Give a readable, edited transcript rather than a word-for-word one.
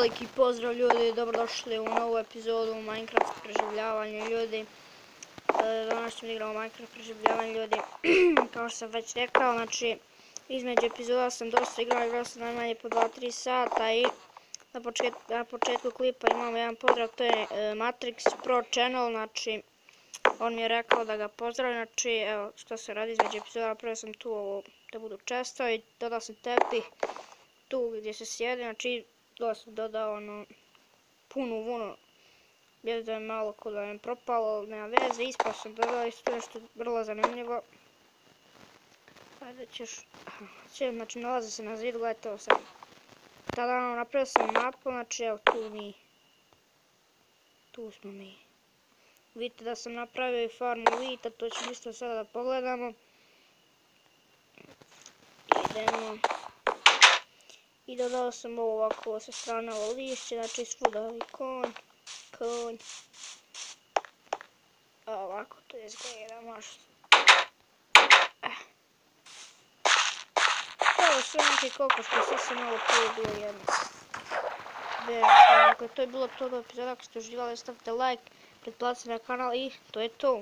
Veliki pozdrav ljudi, dobrodošli u novu epizodu Minecraft preživljavanja ljudi. Danas ćemo igramo Minecraft preživljavanja ljudi. Kao što sam već rekao, znači između epizoda sam dosta igrao sam najmanje po 2-3 sata i na početku klipa imamo jedan pozdrav, to je Matrix Pro Channel, znači on mi je rekao da ga pozdravim, znači evo što se radi između epizoda, prvo sam tu ovo da budu često i dodao sam tepih tu gdje se sjedi, znači to sam dodao ono punu vunu, jer da je malo kod da je propalo, nema veze, ispao sam dodao isto nešto vrlo zanimljivo. Ajde ćeš, znači nalazi se na zidu, gledajte ovo sad. Tada napravio sam mapu, znači evo tu smo mi. Vidite da sam napravio i farmu vita, to ćemo isto sada da pogledamo. Idemo. I dodao sam ovo ovako sa strane ovo lišće, znači svuda i konj. Ovako to izgleda, možda. Evo sve neki kokoške, sve se malo tu bilo jedno. Dakle, to je bilo to do epizoda, ako ste uživali, stavite like, pretplatite na kanal i to je to.